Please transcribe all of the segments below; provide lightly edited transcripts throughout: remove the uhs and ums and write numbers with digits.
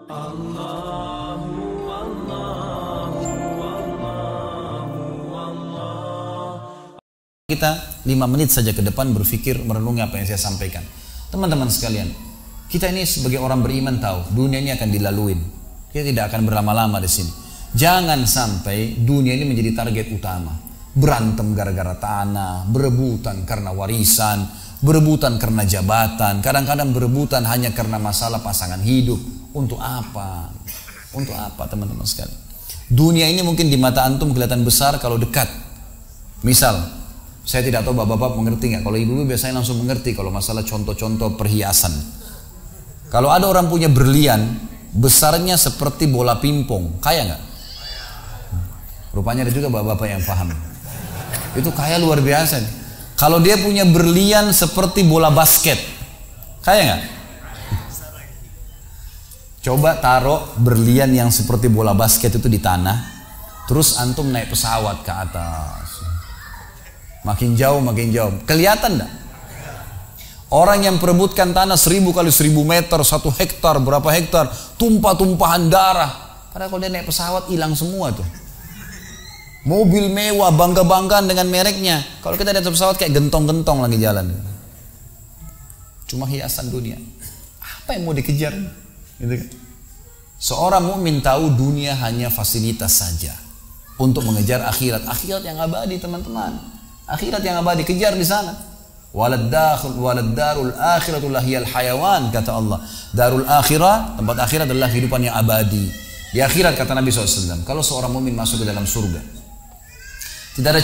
Kita 5 menit saja ke depan berpikir, merenungi apa yang saya sampaikan. Teman-teman sekalian, kita ini sebagai orang beriman tahu dunia ini akan dilaluin. Kita tidak akan berlama-lama di sini. Jangan sampai dunia ini menjadi target utama. Berantem gara-gara tanah, berebutan karena warisan, berebutan karena jabatan, kadang-kadang berebutan hanya karena masalah pasangan hidup. Untuk apa? Untuk apa teman-teman sekalian? Dunia ini mungkin di mata antum kelihatan besar kalau dekat. Misal, saya tidak tahu bapak-bapak mengerti nggak? Kalau ibu-ibu biasanya langsung mengerti kalau masalah contoh-contoh perhiasan. Kalau ada orang punya berlian, besarnya seperti bola pingpong, kaya nggak? Rupanya ada juga bapak-bapak yang paham. Itu kaya luar biasa. Kalau dia punya berlian seperti bola basket, kaya nggak? Coba taruh berlian yang seperti bola basket itu di tanah, terus antum naik pesawat ke atas. Makin jauh, kelihatan enggak? Orang yang perebutkan tanah 1000 kali 1000 meter, 1 hektar, berapa hektar, tumpah-tumpahan darah. Padahal kalau dia naik pesawat hilang semua tuh. Mobil mewah, bangga-banggaan dengan mereknya. Kalau kita di atas pesawat kayak gentong-gentong lagi jalan. Cuma hiasan dunia. Apa yang mau dikejar? Gitu kan? Seorang mukmin tahu dunia hanya fasilitas saja untuk mengejar akhirat. Akhirat yang abadi teman-teman. Akhirat yang abadi, kejar di sana. Walad darul akhiratul lahiyal hayawan, kata Allah. Darul akhirah, tempat akhirat adalah kehidupan yang abadi. Di akhirat kata Nabi SAW, kalau seorang mukmin masuk ke dalam surga, tidak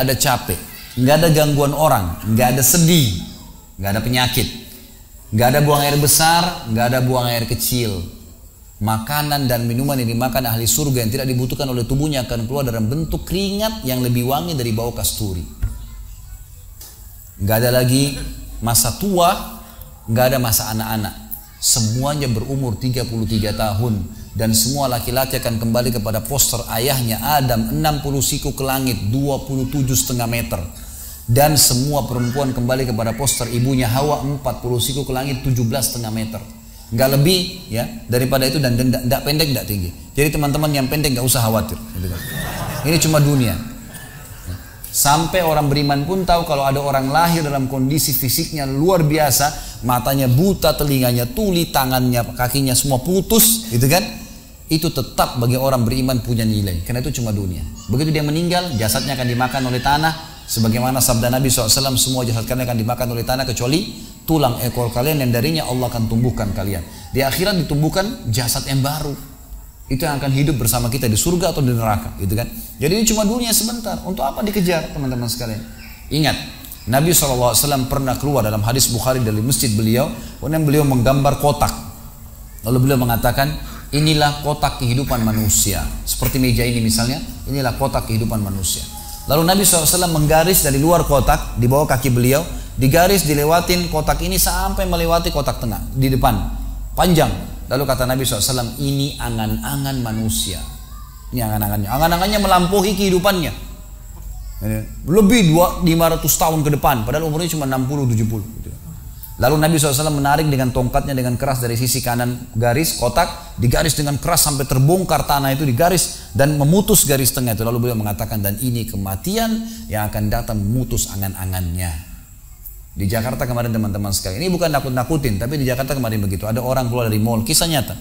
ada capek, nggak ada gangguan orang, nggak ada sedih, nggak ada penyakit, nggak ada buang air besar, nggak ada buang air kecil. Makanan dan minuman yang dimakan ahli surga yang tidak dibutuhkan oleh tubuhnya akan keluar dalam bentuk keringat yang lebih wangi dari bau kasturi. Nggak ada lagi masa tua, nggak ada masa anak-anak. Semuanya berumur 33 tahun dan semua laki-laki akan kembali kepada poster ayahnya Adam 60 siku ke langit 27,5 meter. Dan semua perempuan kembali kepada poster ibunya Hawa 40 siku ke langit 17,5 meter. Nggak lebih ya daripada itu, dan nggak pendek nggak tinggi. Jadi teman-teman yang pendek nggak usah khawatir. Ini cuma dunia. Sampai orang beriman pun tahu kalau ada orang lahir dalam kondisi fisiknya luar biasa, matanya buta, telinganya tuli, tangannya, kakinya semua putus, gitu kan? Itu tetap bagi orang beriman punya nilai. Karena itu cuma dunia. Begitu dia meninggal, jasadnya akan dimakan oleh tanah. Sebagaimana sabda Nabi SAW, semua jasad kalian akan dimakan oleh tanah kecuali tulang ekor kalian yang darinya Allah akan tumbuhkan kalian. Di akhirat ditumbuhkan jasad yang baru. Itu yang akan hidup bersama kita di surga atau di neraka, gitu kan? Jadi ini cuma dunia sebentar. Untuk apa dikejar, teman-teman sekalian? Ingat, Nabi SAW pernah keluar dalam hadis Bukhari dari masjid beliau, kemudian beliau menggambar kotak. Lalu beliau mengatakan, inilah kotak kehidupan manusia. Seperti meja ini misalnya, inilah kotak kehidupan manusia. Lalu Nabi SAW menggaris dari luar kotak, di bawah kaki beliau, digaris, dilewatin kotak ini sampai melewati kotak tengah, di depan, panjang. Lalu kata Nabi SAW, ini angan-angan manusia. Ini angan-angannya. Angan-angannya melampaui kehidupannya. Lebih 500 tahun ke depan, padahal umurnya cuma 60-70. Lalu Nabi SAW menarik dengan tongkatnya dengan keras dari sisi kanan garis kotak, digaris dengan keras sampai terbongkar tanah itu, digaris dan memutus garis tengah itu. Lalu beliau mengatakan, dan ini kematian yang akan datang memutus angan-angannya. Di Jakarta kemarin teman-teman sekalian, ini bukan nakut-nakutin, tapi di Jakarta kemarin begitu. Ada orang keluar dari mall, kisah nyata,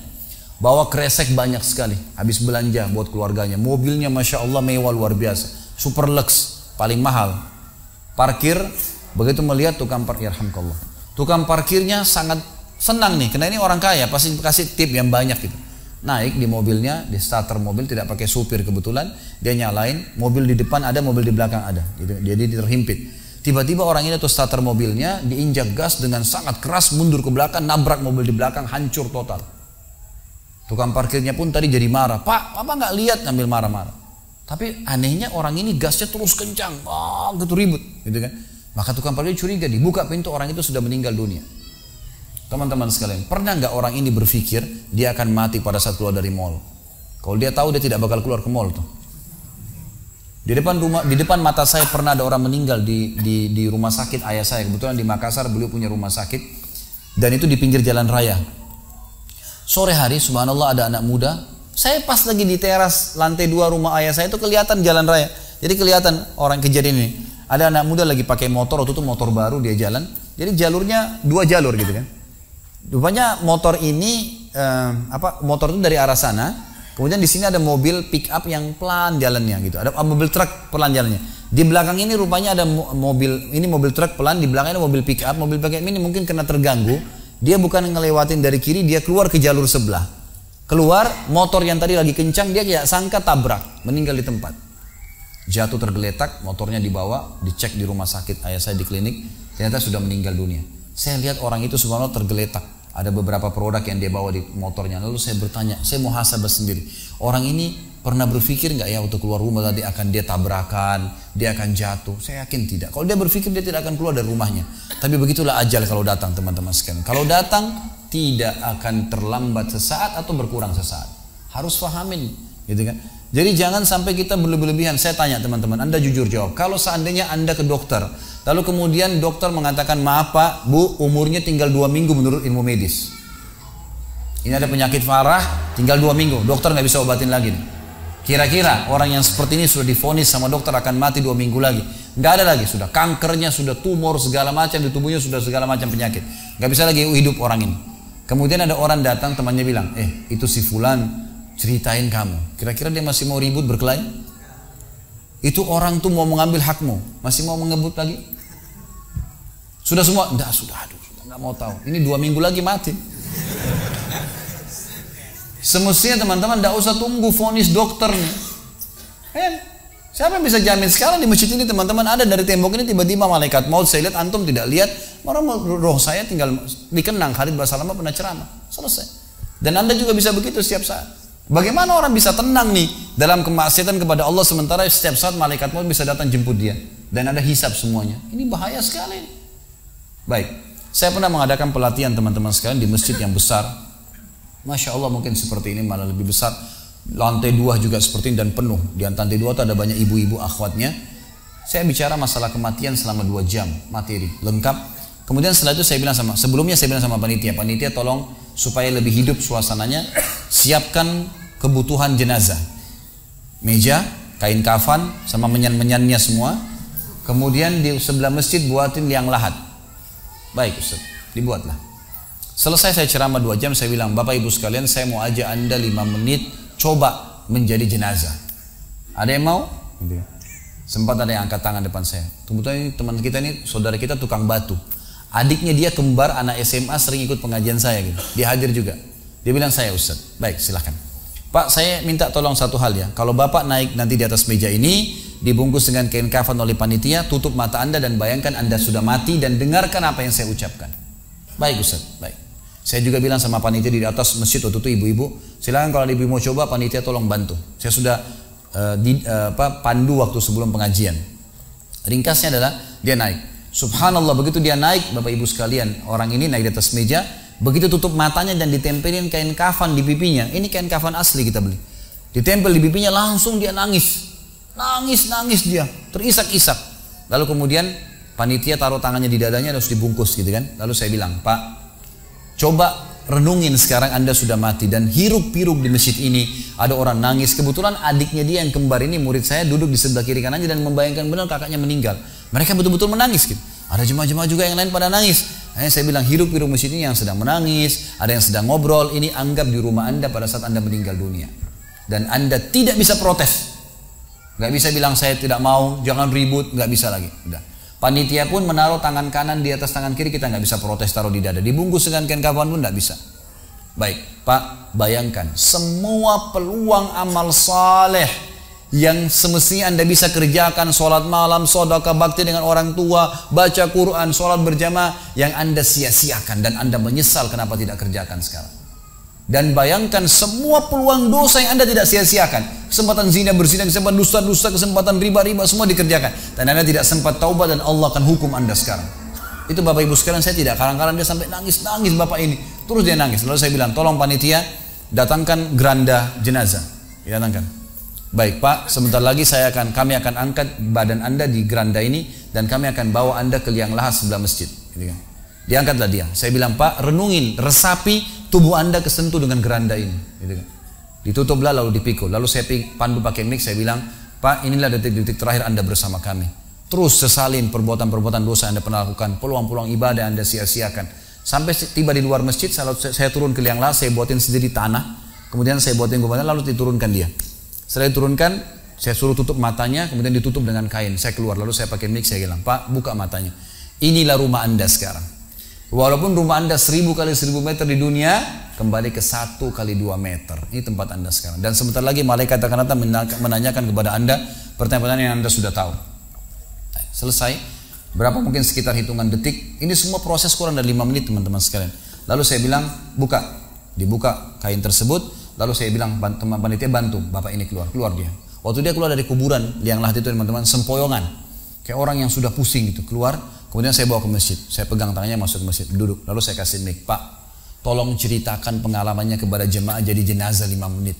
bawa kresek banyak sekali, habis belanja buat keluarganya. Mobilnya Masya Allah mewah luar biasa, super lux, paling mahal. Parkir, begitu melihat tukang parkir, yarhamkallah, tukang parkirnya sangat senang nih, karena ini orang kaya, pasti kasih tip yang banyak gitu. Naik di mobilnya, di starter mobil, tidak pakai supir kebetulan, dia nyalain, mobil di depan ada, mobil di belakang ada, jadi terhimpit. Tiba-tiba orang ini atau starter mobilnya diinjak gas dengan sangat keras, mundur ke belakang, nabrak mobil di belakang, hancur total. Tukang parkirnya pun tadi jadi marah, Pak, apa nggak lihat, ngambil marah-marah. Tapi anehnya orang ini gasnya terus kencang, gitu ribut, gitu kan? Maka tukang parkir curiga, dibuka pintu, orang itu sudah meninggal dunia. Teman-teman sekalian, pernah nggak orang ini berpikir dia akan mati pada saat keluar dari mall? Kalau dia tahu dia tidak bakal keluar ke mall tuh. Di depan mata saya pernah ada orang meninggal di rumah sakit ayah saya. Kebetulan di Makassar beliau punya rumah sakit dan itu di pinggir jalan raya. Sore hari subhanallah ada anak muda. Saya pas lagi di teras lantai 2 rumah ayah saya itu kelihatan jalan raya. Jadi kelihatan orang kejadian ini. Ada anak muda lagi pakai motor, waktu itu motor baru dia jalan. Jadi jalurnya 2 jalur gitu kan. Rupanya motor ini motor itu dari arah sana. Kemudian di sini ada mobil pick up yang pelan jalannya gitu. Ada mobil truk pelan jalannya. Di belakang ini rupanya ada mobil truk pelan, di belakangnya ada mobil pick up. Mobil pick up ini mungkin kena terganggu. Dia bukan ngelewatin dari kiri, dia keluar ke jalur sebelah. Keluar, motor yang tadi lagi kencang, dia kayak sangka tabrak, meninggal di tempat. Jatuh tergeletak, motornya dibawa, dicek di rumah sakit ayah saya di klinik, ternyata sudah meninggal dunia. Saya lihat orang itu subhanallah tergeletak. Ada beberapa produk yang dia bawa di motornya. Lalu saya bertanya, saya muhasabah sendiri. Orang ini pernah berpikir nggak ya untuk keluar rumah tadi akan dia tabrakan, dia akan jatuh? Saya yakin tidak. Kalau dia berpikir dia tidak akan keluar dari rumahnya. Tapi begitulah ajal kalau datang teman-teman sekalian. Kalau datang tidak akan terlambat sesaat atau berkurang sesaat. Harus fahamin, gitu kan? Jadi jangan sampai kita berlebihan. Saya tanya teman-teman, Anda jujur jawab. Kalau seandainya Anda ke dokter, lalu kemudian dokter mengatakan, maaf Pak, Bu, umurnya tinggal 2 minggu menurut ilmu medis. Ini ada penyakit parah, tinggal 2 minggu. Dokter nggak bisa obatin lagi nih. Kira-kira orang yang seperti ini sudah divonis sama dokter akan mati 2 minggu lagi. Nggak ada lagi, sudah kankernya, sudah tumor segala macam di tubuhnya, sudah segala macam penyakit. Nggak bisa lagi hidup orang ini. Kemudian ada orang datang, temannya bilang, itu si fulan ceritain kamu. Kira-kira dia masih mau ribut berkelahi? Itu orang tuh mau mengambil hakmu, masih mau mengebut lagi? Sudah semua? Enggak, sudah nggak mau tahu. Ini 2 minggu lagi mati. Semestinya teman-teman tidak usah tunggu vonis dokter nih. Siapa yang bisa jamin sekarang di masjid ini teman-teman ada dari tembok ini tiba-tiba malaikat maut, saya lihat antum tidak lihat, orang roh saya tinggal dikenang. Khalid Basalamah pernah ceramah, selesai. Dan Anda juga bisa begitu setiap saat. Bagaimana orang bisa tenang nih dalam kemaksiatan kepada Allah sementara setiap saat malaikat maut bisa datang jemput dia dan ada hisab semuanya. Ini bahaya sekali. Baik, saya pernah mengadakan pelatihan teman-teman sekalian di masjid yang besar. Masya Allah mungkin seperti ini malah lebih besar. Lantai 2 juga seperti ini dan penuh. Di lantai 2 itu ada banyak ibu-ibu akhwatnya. Saya bicara masalah kematian selama 2 jam materi lengkap. Kemudian setelah itu sebelumnya saya bilang sama panitia tolong supaya lebih hidup suasananya, siapkan kebutuhan jenazah, meja, kain kafan, sama menyan-menyannya semua. Kemudian di sebelah masjid buatin liang lahat. Baik Ustaz, dibuatlah. Selesai saya ceramah 2 jam, saya bilang, Bapak Ibu sekalian, saya mau ajak Anda 5 menit coba menjadi jenazah. Ada yang mau? Sempat ada yang angkat tangan depan saya. Kebetulan ini teman kita ini, saudara kita tukang batu. Adiknya dia kembar anak SMA sering ikut pengajian saya gitu. Dia hadir juga. Dia bilang, saya Ustaz. Baik, silahkan. Pak, saya minta tolong satu hal ya. Kalau Bapak naik nanti di atas meja ini, dibungkus dengan kain kafan oleh panitia, tutup mata Anda dan bayangkan Anda sudah mati dan dengarkan apa yang saya ucapkan. Baik Ustaz, baik. Saya juga bilang sama panitia di atas masjid waktu itu, ibu-ibu, silakan kalau ibu mau coba, panitia tolong bantu. Saya sudah pandu waktu sebelum pengajian. Ringkasnya adalah dia naik. Subhanallah, begitu dia naik, Bapak Ibu sekalian, orang ini naik di atas meja, begitu tutup matanya dan ditempelin kain kafan di pipinya. Ini kain kafan asli kita beli. Ditempel di pipinya, langsung dia nangis. Nangis dia, terisak-isak. Lalu kemudian panitia taruh tangannya di dadanya, harus dibungkus gitu kan. Lalu saya bilang, Pak, coba renungin sekarang Anda sudah mati dan hiruk-pikuk di masjid ini ada orang nangis. Kebetulan adiknya dia yang kembar ini murid saya duduk di sebelah kiri kanannya dan membayangkan benar kakaknya meninggal. Mereka betul-betul menangis gitu. Ada jemaah-jemaah juga yang lain pada nangis. Saya bilang hiruk-pikuk masjid ini yang sedang menangis, ada yang sedang ngobrol, ini anggap di rumah Anda pada saat Anda meninggal dunia. Dan Anda tidak bisa protes. Gak bisa bilang saya tidak mau, jangan ribut, gak bisa lagi. Udah. Panitia pun menaruh tangan kanan di atas tangan kiri, kita nggak bisa protes taruh di dada. Dibungkus dengan kain kafan pun nggak bisa. Baik, Pak, bayangkan semua peluang amal saleh yang semestinya Anda bisa kerjakan, sholat malam, sedekah bakti dengan orang tua, baca Quran, sholat berjamaah, yang Anda sia-siakan dan Anda menyesal kenapa tidak kerjakan sekarang. Dan bayangkan semua peluang dosa yang Anda tidak sia-siakan. Kesempatan zina, berzina, kesempatan dusta-dusta, kesempatan riba-riba, semua dikerjakan. Dan Anda tidak sempat taubat dan Allah akan hukum Anda sekarang. Itu Bapak Ibu sekalian, saya tidak karang-karang dia sampai nangis-nangis Bapak ini. Terus dia nangis. Lalu saya bilang, tolong panitia datangkan geranda jenazah. Datangkan. Baik Pak, sebentar lagi kami akan angkat badan Anda di geranda ini dan kami akan bawa Anda ke liang lahat sebelah masjid. Diangkatlah dia. Saya bilang, Pak, renungin, resapi tubuh Anda kesentuh dengan geranda ini. Gitu kan. Ditutuplah lalu dipikul. Lalu saya pandu pakai mic, saya bilang, Pak, inilah detik-detik terakhir Anda bersama kami. Terus sesalin perbuatan-perbuatan dosa Anda pernah lakukan, peluang-peluang ibadah Anda sia-siakan. Sampai tiba di luar masjid, saya turun ke liang lahat, saya buatin sendiri tanah, kemudian saya buatin gubernur, lalu diturunkan dia. Setelah diturunkan, saya suruh tutup matanya, kemudian ditutup dengan kain. Saya keluar, lalu saya pakai mic, saya bilang, Pak, buka matanya. Inilah rumah Anda sekarang. Walaupun rumah Anda 1000 kali 1000 meter di dunia, kembali ke 1 kali 2 meter. Ini tempat Anda sekarang. Dan sebentar lagi malaikat akan datang menanyakan kepada Anda pertanyaan-pertanyaan yang Anda sudah tahu. Selesai. Berapa mungkin sekitar hitungan detik. Ini semua proses kurang dari 5 menit teman-teman sekalian. Lalu saya bilang, buka. Dibuka kain tersebut. Lalu saya bilang, teman panitia bantu Bapak ini keluar. Keluar dia. Waktu dia keluar dari kuburan liang lahat itu teman-teman, sempoyongan. Kayak orang yang sudah pusing gitu. Keluar. Kemudian saya bawa ke masjid. Saya pegang tangannya masuk ke masjid. Duduk. Lalu saya kasih mic. Pak, tolong ceritakan pengalamannya kepada jemaah jadi jenazah 5 menit.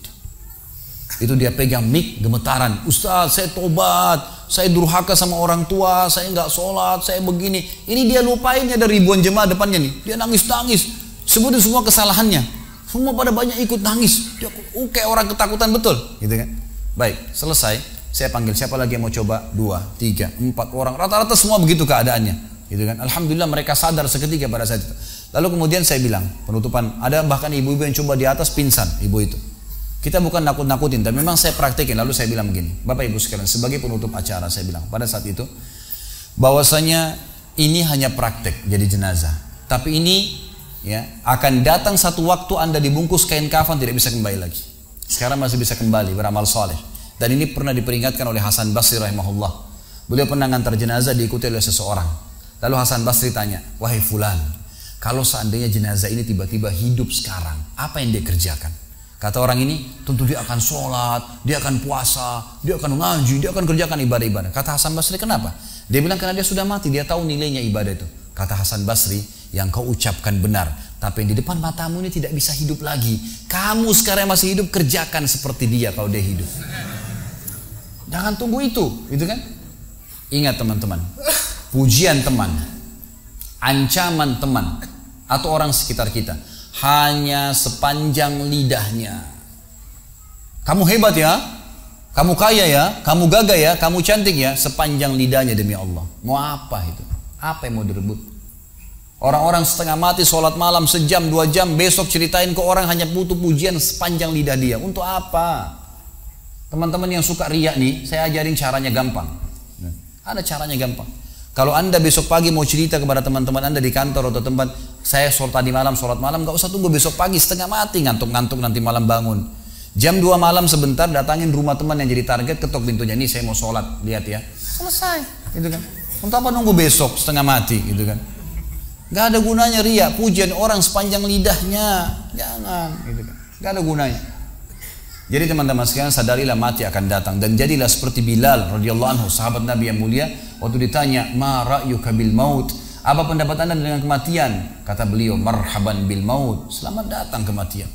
Itu dia pegang mic, gemetaran. Ustaz, saya tobat. Saya durhaka sama orang tua, saya nggak sholat, saya begini. Ini dia lupain, ada ribuan jemaah depannya nih. Dia nangis-nangis, sebutin semua kesalahannya. Semua pada banyak ikut nangis. Dia kayak orang ketakutan betul, gitu kan? Baik, selesai. Saya panggil siapa lagi yang mau coba? 2, 3, 4 orang. Rata-rata semua begitu keadaannya, gitu kan? Alhamdulillah mereka sadar seketika pada saat itu. Lalu kemudian saya bilang penutupan. Ada bahkan ibu-ibu yang coba di atas pingsan, ibu itu. Kita bukan nakut-nakutin, tapi memang saya praktekin. Lalu saya bilang begini, Bapak Ibu sekalian, sebagai penutup acara saya bilang pada saat itu, bahwasanya ini hanya praktek jadi jenazah. Tapi ini ya akan datang satu waktu Anda dibungkus kain kafan tidak bisa kembali lagi. Sekarang masih bisa kembali beramal soleh. Dan ini pernah diperingatkan oleh Hasan Basri rahimahullah. Beliau pernah ngantar jenazah diikuti oleh seseorang. Lalu Hasan Basri tanya, wahai fulan, kalau seandainya jenazah ini tiba-tiba hidup sekarang, apa yang dia kerjakan? Kata orang ini, tentu dia akan sholat, dia akan puasa, dia akan ngaji, dia akan kerjakan ibadah-ibadah. Kata Hasan Basri, kenapa? Dia bilang karena dia sudah mati, dia tahu nilainya ibadah itu. Kata Hasan Basri, yang kau ucapkan benar, tapi yang di depan matamu ini tidak bisa hidup lagi. Kamu sekarang masih hidup, kerjakan seperti dia kalau dia hidup. Jangan tunggu itu, gitu kan? Ingat teman-teman, pujian teman, ancaman teman, atau orang sekitar kita, hanya sepanjang lidahnya. Kamu hebat ya, kamu kaya ya, kamu gagah ya, kamu cantik ya, sepanjang lidahnya demi Allah. Mau apa itu? Apa yang mau direbut? Orang-orang setengah mati sholat malam sejam 2 jam, besok ceritain ke orang hanya butuh pujian sepanjang lidah dia. Untuk apa? Teman-teman yang suka riak nih, saya ajarin caranya gampang. Ada caranya gampang. Kalau Anda besok pagi mau cerita kepada teman-teman Anda di kantor atau tempat, saya sholat tadi malam, sholat malam, gak usah tunggu besok pagi setengah mati, ngantuk-ngantuk nanti malam bangun. Jam 2 malam sebentar, datangin rumah teman yang jadi target, ketok pintunya, nih saya mau sholat, lihat ya. Selesai, gitu kan. Untuk apa nunggu besok setengah mati, gitu kan. Gak ada gunanya riak, pujian orang sepanjang lidahnya, jangan, gitu kan. Gak ada gunanya. Jadi teman-teman sekalian, sadarilah mati akan datang dan jadilah seperti Bilal radhiyallahu anhu, sahabat Nabi yang mulia. Waktu ditanya, ma ra'yuka bil maut, apa pendapat Anda dengan kematian? Kata beliau, marhaban bil maut, selamat datang kematian.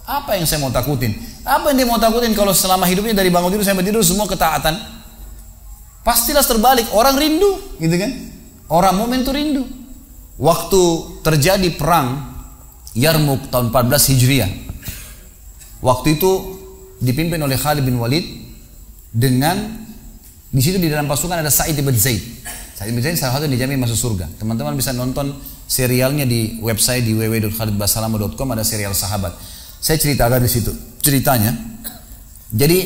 Apa yang saya mau takutin? Apa yang dia mau takutin kalau selama hidupnya dari bangun tidur sampai tidur semua ketaatan? Pastilah terbalik, orang rindu, gitu kan? Orang mukmin itu rindu. Waktu terjadi perang Yarmuk tahun 14 Hijriah, waktu itu dipimpin oleh Khalid bin Walid dengan di situ di dalam pasukan ada Sa'id bin Zaid. Sa'id bin Zaid salah satu yang dijamin masuk surga. Teman-teman bisa nonton serialnya di website di www.khalidbasalamah.com, ada serial sahabat. Saya ceritakan di situ ceritanya. Jadi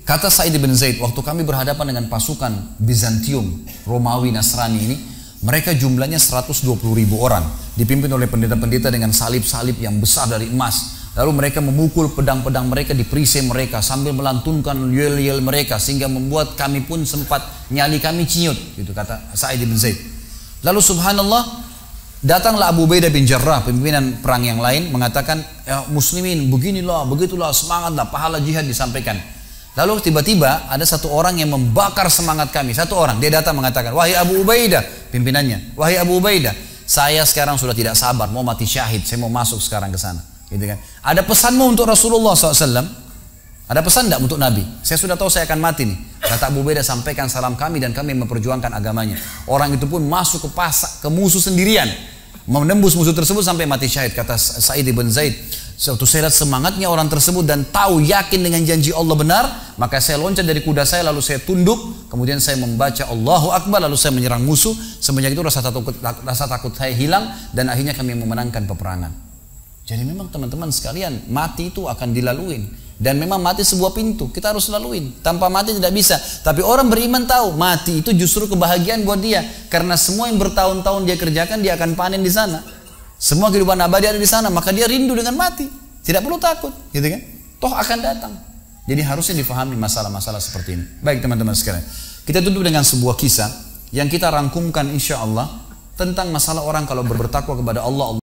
kata Sa'id bin Zaid, waktu kami berhadapan dengan pasukan Bizantium, Romawi, Nasrani ini, mereka jumlahnya 120.000 orang, dipimpin oleh pendeta-pendeta dengan salib-salib yang besar dari emas. Lalu mereka memukul pedang-pedang mereka di perisai mereka sambil melantunkan yel-yel mereka sehingga membuat kami pun sempat nyali kami ciut, gitu kata Sa'id bin Zaid. Lalu subhanallah, datanglah Abu Ubaidah bin Jarrah, pimpinan perang yang lain, mengatakan, ya muslimin beginilah, begitulah, semangatlah, pahala jihad disampaikan. Lalu tiba-tiba ada satu orang yang membakar semangat kami. Satu orang, dia datang mengatakan, wahai Abu Ubaidah, pimpinannya, wahai Abu Ubaidah, saya sekarang sudah tidak sabar, mau mati syahid, saya mau masuk sekarang ke sana. Gitu kan. Ada pesanmu untuk Rasulullah SAW? Ada pesan tidak untuk Nabi? Saya sudah tahu saya akan mati nih. Kata Abu Ubaidah, sampaikan salam kami dan kami memperjuangkan agamanya. Orang itu pun masuk ke musuh sendirian. menembus musuh tersebut sampai mati syahid. Kata Sa'id ibn Zaid, suatu saya lihat semangatnya orang tersebut dan tahu yakin dengan janji Allah benar, maka saya loncat dari kuda saya lalu saya tunduk, kemudian saya membaca Allahu Akbar lalu saya menyerang musuh. Semenjak itu rasa takut saya hilang dan akhirnya kami memenangkan peperangan. Jadi memang teman-teman sekalian, mati itu akan dilaluin. Dan memang mati sebuah pintu, kita harus laluin. Tanpa mati tidak bisa. Tapi orang beriman tahu, mati itu justru kebahagiaan buat dia. Karena semua yang bertahun-tahun dia kerjakan, dia akan panen di sana. Semua kehidupan abadi ada di sana, maka dia rindu dengan mati. Tidak perlu takut, gitu kan? Toh akan datang. Jadi harusnya difahami masalah-masalah seperti ini. Baik teman-teman sekalian, kita tutup dengan sebuah kisah yang kita rangkumkan insya Allah tentang masalah orang kalau bertakwa kepada Allah.